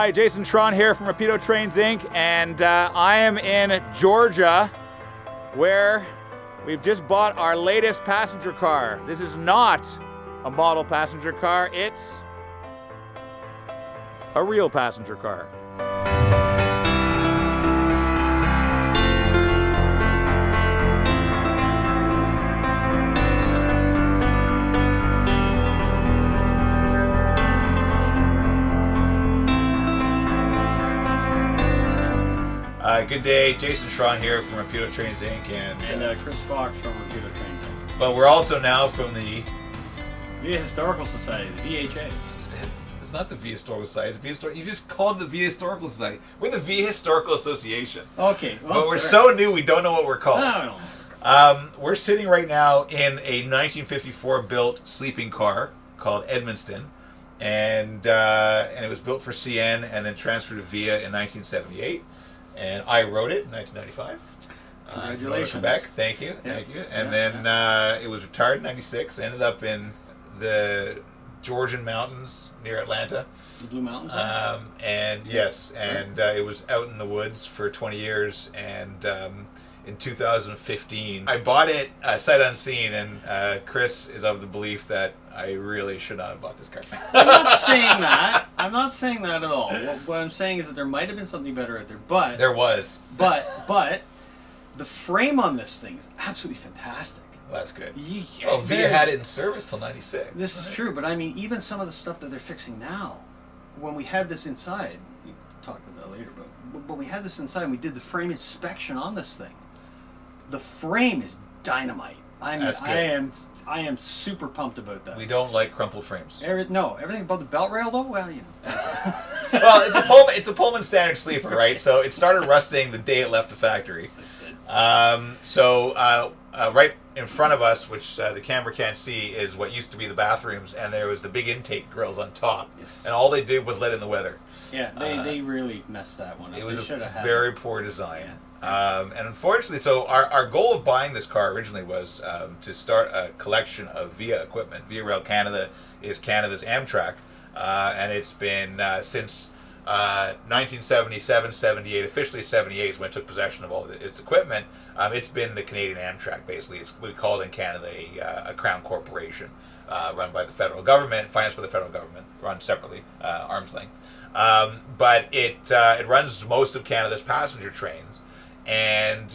Hi, Jason Shron here from Rapido Trains Inc. And I am in Georgia, where we've just bought our latest passenger car. This is not a model passenger car, it's a real passenger car. Good day, Jason Shron here from Rapido Trains Inc. And Chris Fox from Rapido Trains Inc. But we're also now from the Via Historical Society, the VHA. It's not the Via Historical Society. It's you just called it the Via Historical Society. We're the Via Historical Association. Okay. Well, but we're so new, we don't know what we're called. No, I don't know. We're sitting right now in a 1954 built sleeping car called Edmundston, and it was built for CN and then transferred to Via in 1978. And I wrote it in 1995. Congratulations. Quebec. Thank you. Yeah. Thank you. And then it was retired in 96. Ended up in the Georgian mountains near Atlanta. The Blue Mountains? And yes, and it was out in the woods for 20 years. And in 2015, I bought it sight unseen. And Chris is of the belief that I really should not have bought this car. I'm not saying that. I'm not saying that at all. What I'm saying is that there might have been something better out there, but There was. But the frame on this thing is absolutely fantastic. Well, that's good. Yeah, Via had it in service till 96. This is true, but I mean, even some of the stuff that they're fixing now, when we had this inside, we can talk about that later, but we had this inside and we did the frame inspection on this thing. The frame is dynamite. I mean, That's good. I am super pumped about that. We don't like crumpled frames. Everything above the belt rail though, well, you know. Well, it's a Pullman standard sleeper, right? So it started rusting the day it left the factory. Right in front of us, which the camera can't see, is what used to be the bathrooms, and there was the big intake grills on top. Yes. And all they did was let in the weather. Yeah, they really messed that one up. It was They a should have had very it. poor design. Yeah. And unfortunately, so our goal of buying this car originally was to start a collection of Via equipment. Via Rail Canada is Canada's Amtrak, and it's been since 1977, 78, officially 78 is when it took possession of all its equipment. It's been the Canadian Amtrak, basically. We call it in Canada a crown corporation, run by the federal government, financed by the federal government, run separately, arm's length. But it runs most of Canada's passenger trains. And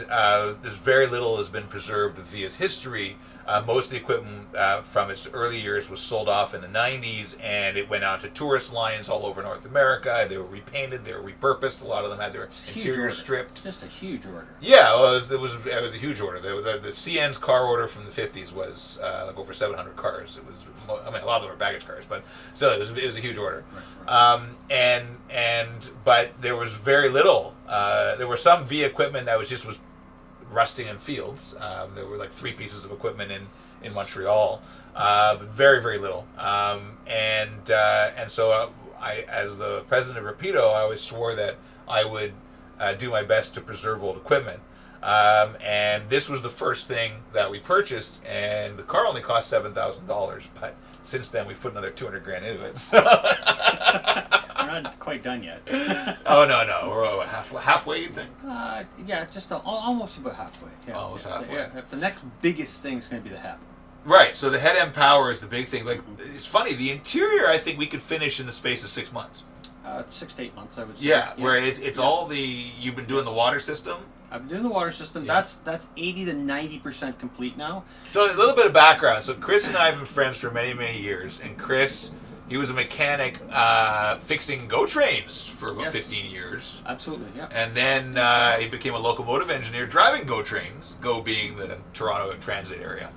there's very little has been preserved of Via's history. Most of the equipment from its early years was sold off in the 90s, and it went out to tourist lines all over North America. They were repainted, they were repurposed. A lot of them had their interiors stripped. Just a huge order. Yeah, well, it was a huge order. The CN's car order from the 50s was like over 700 cars. It was, I mean, a lot of them were baggage cars, but still, it was a huge order. Right. But there was very little. There were some Via equipment that was rusting in fields. There were like 3 pieces of equipment in Montreal, but very, very little. So I, as the president of Rapido, I always swore that I would do my best to preserve old equipment. And this was the first thing that we purchased, and the car only cost $7,000, but since then we've put another $200,000 into it. So We're not quite done yet. Oh no, we're halfway. You think? Yeah, just almost about halfway. Yeah, Almost halfway. Yeah, the next biggest thing is going to be the HAP. Right. So the head end power is the big thing. Like, it's funny. The interior, I think we could finish in the space of 6 months. 6 to 8 months, I would say. Yeah. Where it's all the you've been doing the water system. I've been doing the water system. Yeah. That's 80 to 90% complete now. So a little bit of background. So Chris and I have been friends for many, many years, and Chris, he was a mechanic fixing GO trains for about 15 years. Absolutely, yeah. And then he became a locomotive engineer driving GO trains, GO being the Toronto transit area.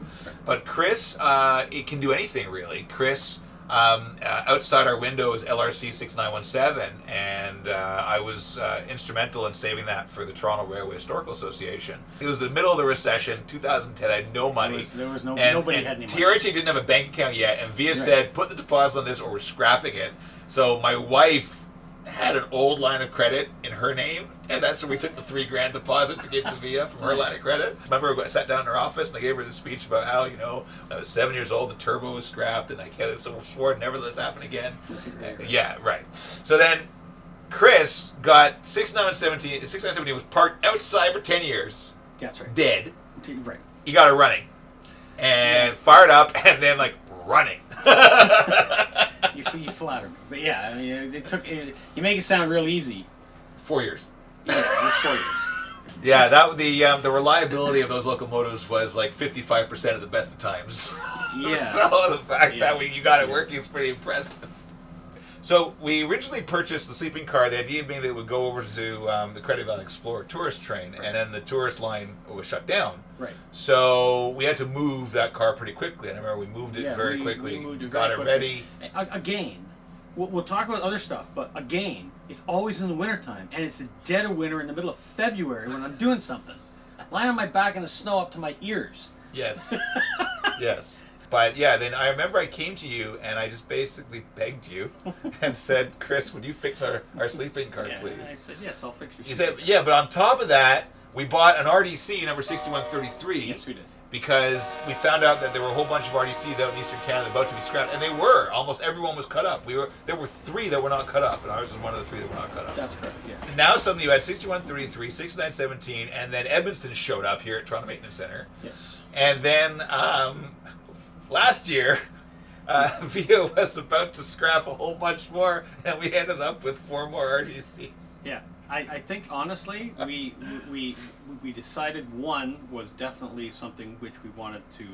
But Chris, it can do anything really. Chris, outside our window is LRC 6917, and I was instrumental in saving that for the Toronto Railway Historical Association. It was the middle of the recession, 2010. I had no money. Nobody had any money. TRT didn't have a bank account yet, and Via said, put the deposit on this or we're scrapping it. So my wife had an old line of credit in her name, and that's where we took the $3,000 deposit to get the Via from her line of credit. Remember, I sat down in her office and I gave her this speech about how, when I was 7 years old, the turbo was scrapped, and I swore never let this happen again. Yeah, right. So then Chris got 6917 was parked outside for 10 years. That's right. Dead. Right. He got it running. And fired up and then like running. You flatter me. But yeah, I mean, you make it sound real easy. 4 years. Yeah, it was 4 years. Yeah, the reliability of those locomotives was like 55% of the best of times. Yeah. So the fact that you got it working is pretty impressive. So we originally purchased the sleeping car, the idea being that it would go over to the Credit Valley Explorer tourist train, and then the tourist line was shut down. Right. So we had to move that car pretty quickly. And I remember we moved it very quickly, we moved it got very it ready. Again, we'll talk about other stuff, but again, it's always in the wintertime, and it's the dead of winter in the middle of February when I'm doing something. Lying on my back in the snow up to my ears. Yes. Yes. But yeah, then I remember I came to you and I just basically begged you and said, Chris, would you fix our sleeping car, please? I said, yes, I'll fix your You said, yeah, but on top of that, we bought an RDC number 6133. Yes, we did. Because we found out that there were a whole bunch of RDCs out in Eastern Canada about to be scrapped, and they were. Almost everyone was cut up. There were 3 that were not cut up, and ours was one of the 3 that were not cut up. That's correct, yeah. And now suddenly you had 6133, 6917, and then Edmundston showed up here at Toronto Maintenance Center. Yes. And then last year, VIA was about to scrap a whole bunch more, and we ended up with 4 more RDCs. Yeah. I think honestly we decided one was definitely something which we wanted to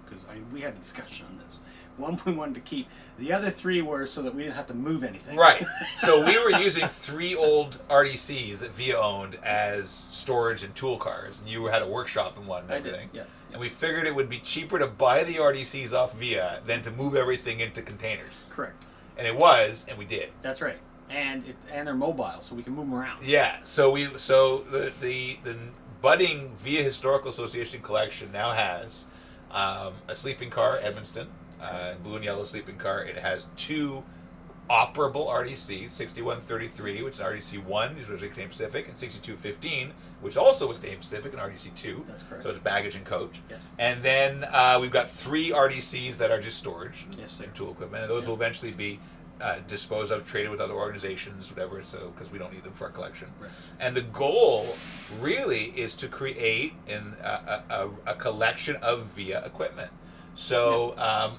because we had a discussion on this. One we wanted to keep. The other 3 were so that we didn't have to move anything. Right. So we were using 3 old RDCs that VIA owned as storage and tool cars, and you had a workshop in one and everything. Yeah. And we figured it would be cheaper to buy the RDCs off VIA than to move everything into containers. Correct. And it was, and we did. That's right. And they're mobile, so we can move them around. Yeah. So the budding VIA Historical Association collection now has a sleeping car, Edmundston, blue and yellow sleeping car. It has 2 operable RDCs, 6133, which is RDC 1, which was Canadian Pacific, and 6215, which also was Canadian Pacific, and RDC 2. That's correct. So it's baggage and coach. Yes. And then we've got 3 RDCs that are just storage and tool equipment, and those will eventually be disposed of, traded with other organizations, whatever, so because we don't need them for our collection. Right. And the goal really is to create a collection of VIA equipment. So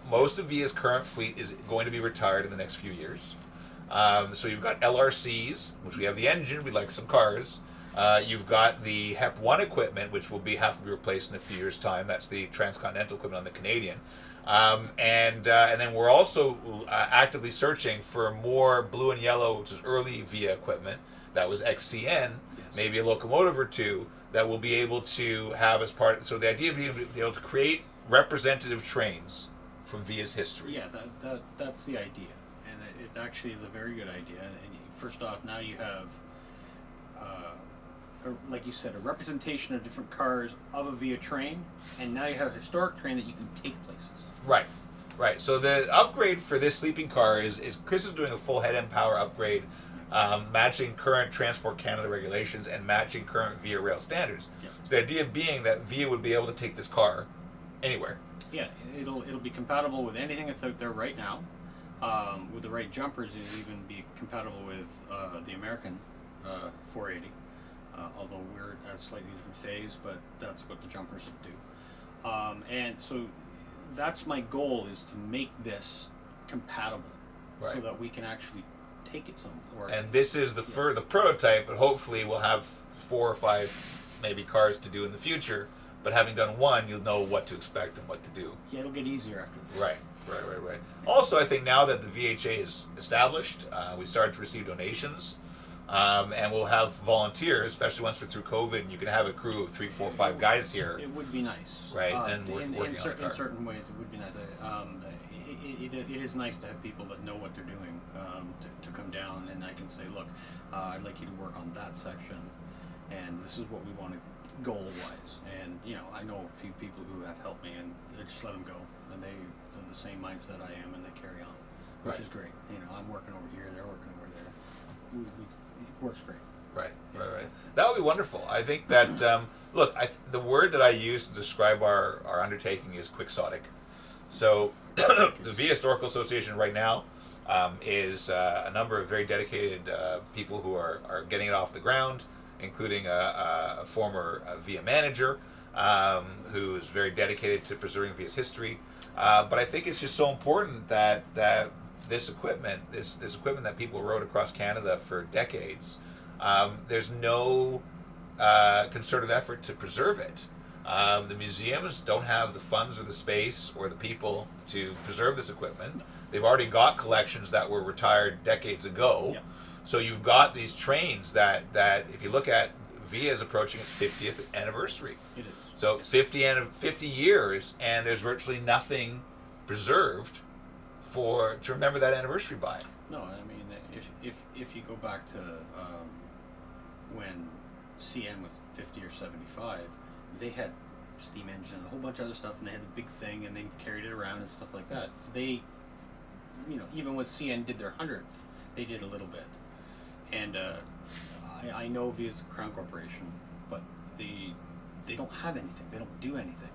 most of VIA's current fleet is going to be retired in the next few years. So you've got LRCs, which we have the engine, we'd like some cars. You've got the HEP 1 equipment, which will have to be replaced in a few years' time. That's the transcontinental equipment on the Canadian. And then we're also actively searching for more blue and yellow, which is early VIA equipment. That was XCN, maybe a locomotive or 2 that we'll be able to have as part. So the idea of being able to create representative trains from VIA's history. Yeah, that's the idea, and it actually is a very good idea. And first off, now you have, like you said, a representation of different cars of a VIA train, and now you have a historic train that you can take places. Right. So the upgrade for this sleeping car is Chris is doing a full head end power upgrade, matching current Transport Canada regulations and matching current VIA rail standards. Yep. So the idea being that VIA would be able to take this car anywhere. Yeah, it'll be compatible with anything that's out there right now. With the right jumpers, it'll even be compatible with the American 480. Although we're at a slightly different phase, but that's what the jumpers do. And so that's my goal, is to make this compatible, so that we can actually take it somewhere. And this is the prototype, but hopefully we'll have 4 or 5 maybe cars to do in the future. But having done one, you'll know what to expect and what to do. Yeah, it'll get easier after this. Right. Also, I think now that the VHA is established, we started to receive donations. And we'll have volunteers, especially once we're through COVID, and you can have a crew of 3, 4, 5 guys here. It would be nice, right? And in working certain ways, it would be nice. It is nice to have people that know what they're doing to come down, and I can say, look, I'd like you to work on that section, and this is what we want to goal-wise. And I know a few people who have helped me, and I just let them go, and they're the same mindset I am, and they carry on, which is great. I'm working over here, they're working over there. It works great. Right. That would be wonderful. I think that, look, the word that I use to describe our undertaking is quixotic. So the VIA Historical Association right now is a number of very dedicated people who are getting it off the ground, including a former VIA manager who is very dedicated to preserving VIA's history. But I think it's just so important that this equipment, this equipment that people rode across Canada for decades, there's no concerted effort to preserve it. The museums don't have the funds or the space or the people to preserve this equipment. They've already got collections that were retired decades ago. Yep. So you've got these trains that if you look at, VIA is approaching its 50th anniversary. It is. So 50 years, and there's virtually nothing preserved to remember that anniversary by. No, I mean, if you go back to when CN was 50 or 75, they had steam engine and a whole bunch of other stuff, and they had the big thing, and they carried it around and stuff like that. So they, even when CN did their 100th, they did a little bit. And I know VIA's the Crown Corporation, but they don't have anything. They don't do anything.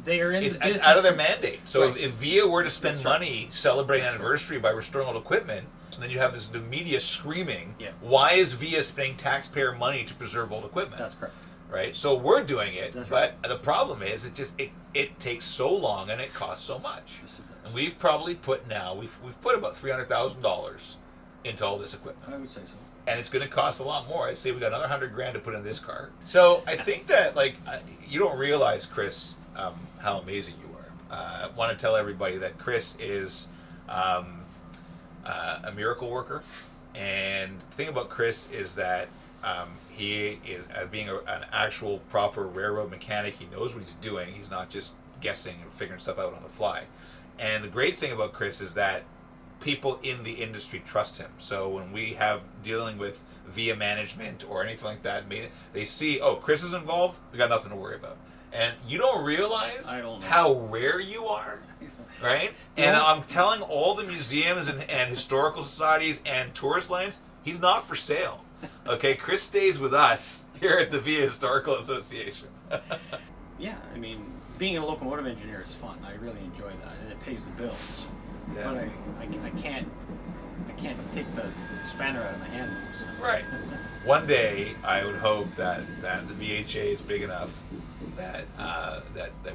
They are in It's the business out of their mandate. So Right. if VIA were to spend That's right. money celebrating That's anniversary by restoring old equipment, and then you have the media screaming, Yeah. why is VIA spending taxpayer money to preserve old equipment? That's correct. Right? So we're doing it, That's but the problem is it takes so long and it costs so much. Yes, it does. And we've probably put we've put about $300,000 into all this equipment. I would say so. And it's going to cost a lot more. I'd say we got another $100,000 to put in this car. So I think that you don't realize, Chris, how amazing you are. I want to tell everybody that Chris is a miracle worker, and the thing about Chris is that he is being an actual proper railroad mechanic. He knows what he's doing. He's not just guessing and figuring stuff out on the fly. And the great thing about Chris is that people in the industry trust him. So when we have dealing with VIA management or anything like that, they see, oh, Chris is involved, we got nothing to worry about. And you don't realize how rare you are, right? And I'm telling all the museums and historical societies and tourist lines, he's not for sale. Okay, Chris stays with us here at the VIA Historical Association. Yeah, I mean, being a locomotive engineer is fun. I really enjoy that, and it pays the bills. Yeah. But I can't take the spanner out of my hand. So. Right. One day, I would hope that the VHA is big enough that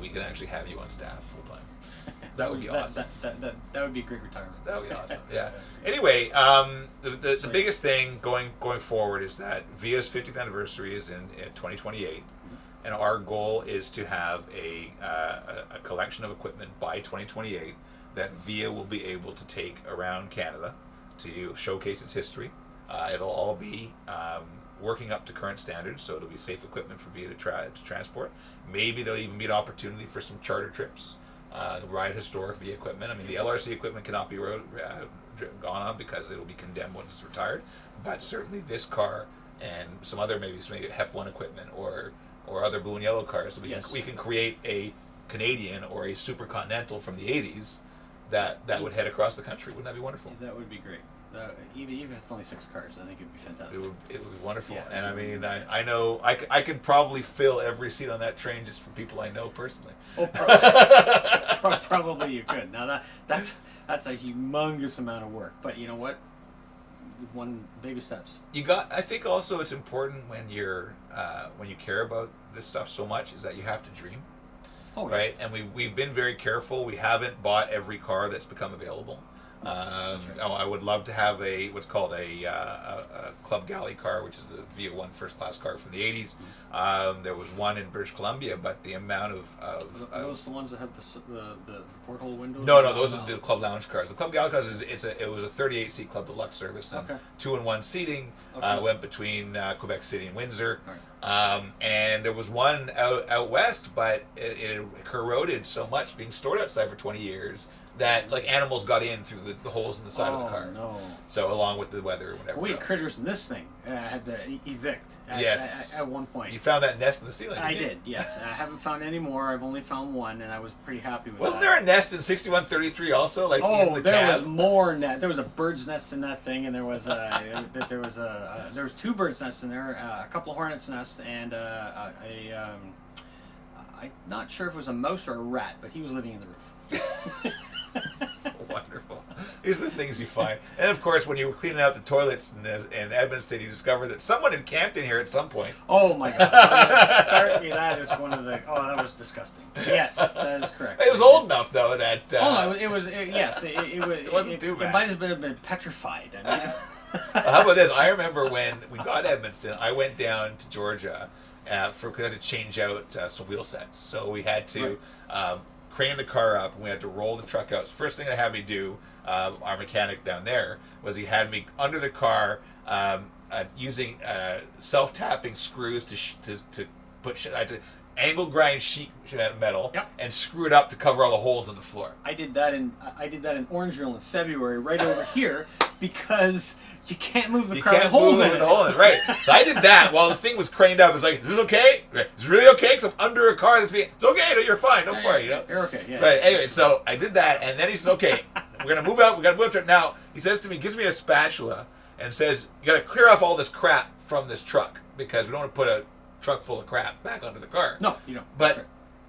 we can actually have you on staff full time. That would be awesome. That would be a great retirement. That would be awesome. Yeah. Anyway, the biggest thing going forward is that VIA's 50th anniversary is in 2028, and our goal is to have a collection of equipment by 2028 that VIA will be able to take around Canada to showcase its history. It'll all be working up to current standards, so it'll be safe equipment for VIA to transport. Maybe there'll even be an opportunity for some charter trips, ride historic VIA equipment. I mean, the LRC equipment cannot be gone on because it'll be condemned once it's retired, but certainly this car and some HEP 1 equipment or other blue and yellow cars, we can create a Canadian or a Super Continental from the 80s that would head across the country. Wouldn't that be wonderful? That would be great. Even if it's only 6 cars, I think it'd be fantastic. It would be wonderful. Yeah. And I mean, I know I could probably fill every seat on that train just for people I know personally. Oh, probably you could. Now that's a humongous amount of work. But you know what? One baby steps. I think also it's important when you care about this stuff so much is that you have to dream. Oh, yeah. Right? And we've been very careful. We haven't bought every car that's become available. I would love to have what's called a Club Galley car, which is the VIA 1 first class car from the 80s. There was one in British Columbia, but the amount Are those the ones that have the porthole windows? No, those are the Club Lounge cars. The Club Galley cars it was a 38 seat Club Deluxe service, and 2-in-1 seating. Went between Quebec City and Windsor. Right. And there was one out west, but it corroded so much, being stored outside for 20 years. That animals got in through the holes in the side of the car. No. So along with the weather or whatever. We had critters in this thing. I had to evict. Yes. At one point. You found that nest in the ceiling. I did. Yes. I haven't found any more. I've only found one, and I was pretty happy with Wasn't that. there a nest in 6133 also? In the there cab? was more nest. There was a bird's nest in that thing, and there was 2 bird's nests in there, a couple of hornets' nests, and I'm not sure if it was a mouse or a rat, but he was living in the roof. Wonderful. These are the things you find. And of course, when you were cleaning out the toilets in Edmundston, you discovered that someone had camped in here at some point. Oh my God! That is one of the. Oh, that was disgusting. Yes, that is correct. It was old enough though that. Oh no, it was. Yes, it wasn't too bad. It might have been petrified. I mean, how about this? I remember when we got Edmundston, I went down to Georgia because we had to change out some wheel sets. So we had to crane the car up and we had to roll the truck out. So first thing they had me do, our mechanic down there, was he had me under the car using self-tapping screws to put shit. I had to angle grind sheet metal and screw it up to cover all the holes in the floor. I did that in Orangeville in February, right over here, because you can't move the car with holes in it. Right. So I did that while the thing was craned up. It's like, is this okay? Is this really okay? Because I'm under a car that's being. It's okay. No, you're fine. Don't worry. You know. You're okay. Yeah. Right. Anyway, so I did that, and then he says, okay, we're gonna move out. We gotta move to now. He says to me, gives me a spatula, and says, you gotta clear off all this crap from this truck because we don't want to put a truck full of crap back onto the car. No, you don't. But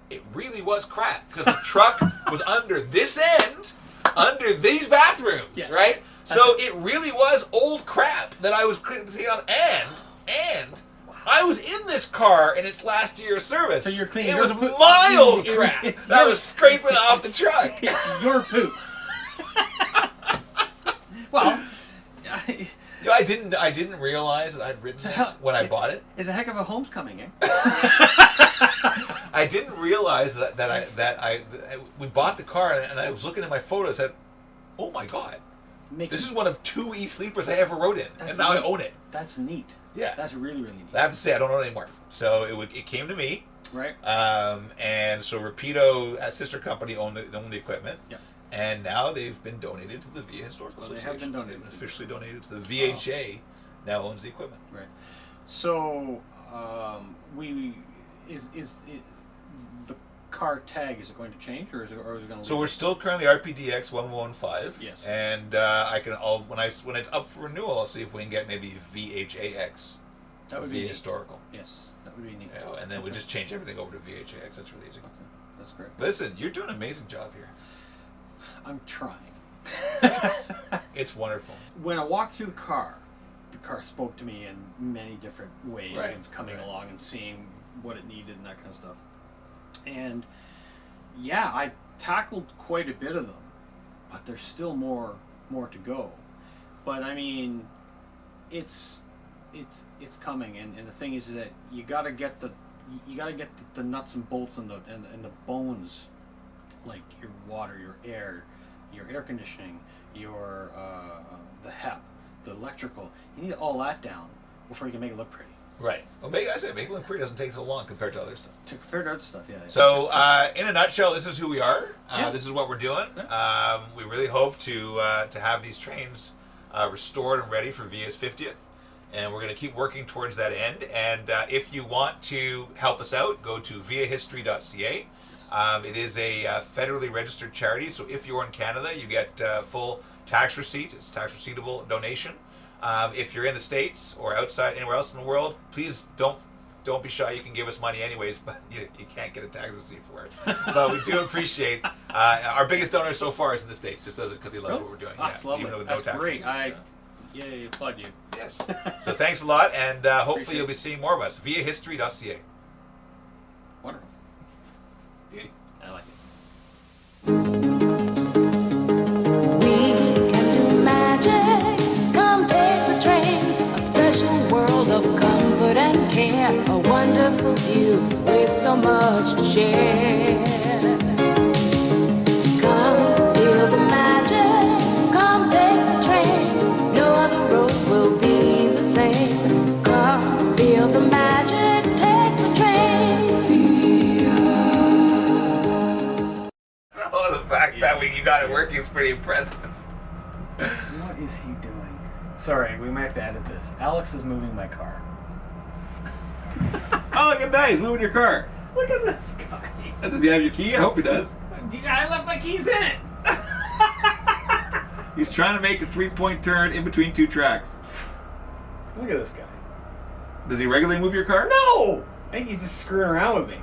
it really was crap because the truck was under this end, under these bathrooms, right? So it really was old crap that I was cleaning on, and I was in this car in its last year of service. So you're cleaning. It was mild crap that I was scraping off the truck. It's your poop. Well. I didn't realize that I'd written this when I bought it. It's a heck of a homecoming, eh? I didn't realize that we bought the car and I was looking at my photo and said, "Oh my God, this is one of 2 e-sleepers I ever rode in, and now I own it." That's neat. Yeah, that's really neat. I have to say I don't own it anymore. So it came to me, right? And so Rapido, a sister company, owned the equipment. Yeah. And now they've been donated to the VA Historical Association. They have been donated. They've officially donated to the VHA. Now owns the equipment. Right. So the car tag, is it going to change or is it going to? So we're still currently RPDX 1115. Yes. And when it's up for renewal, I'll see if we can get maybe VHAX. That would be historical. Yes, that would be neat. Yeah, and then we just change everything over to VHAX. That's really easy. Okay, that's great. Listen, you're doing an amazing job here. I'm trying. It's wonderful. When I walked through the car spoke to me in many different ways of coming along and seeing what it needed and that kind of stuff. And yeah, I tackled quite a bit of them, but there's still more to go. But I mean, it's coming, and the thing is that you gotta get the nuts and bolts and the bones, like your water, your air conditioning, your the HEP, the electrical. You need all that down before you can make it look pretty. Right. Well, make it look pretty doesn't take so long compared to other stuff. Compared to other stuff, yeah. So, in a nutshell, this is who we are. This is what we're doing. We really hope to have these trains restored and ready for VIA's 50th. And we're going to keep working towards that end. And if you want to help us out, go to viahistory.ca. It is a federally registered charity, so if you're in Canada, you get full tax receipt. It's tax receivable donation. If you're in the States or outside anywhere else in the world, please don't be shy. You can give us money anyways, but you can't get a tax receipt for it. But we do appreciate our biggest donor so far is in the States. Just does it because he loves what we're doing. That's lovely. Even with That's no tax great. receipt, Yay, applaud you. Yes. So thanks a lot, and hopefully you'll be seeing more of us via history.ca. Wonderful. Beauty. I like it. We can do magic. Come take the train. A special world of comfort and care. A wonderful view with so much to share. Come feel the magic. Come take the train. No other road will be the same. Come feel the magic. Take the train. Oh, the fact that you got it working is pretty impressive. What is he doing? Sorry, we might have to edit this. Alex is moving my car. Oh, look at that. He's moving your car. Look at this guy. Does he have your key? I hope he does. I left my keys in it. He's trying to make a 3-point turn in between 2 tracks. Look at this guy. Does he regularly move your car? No! I think he's just screwing around with me.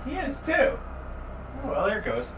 He is too. Oh, well, there it goes.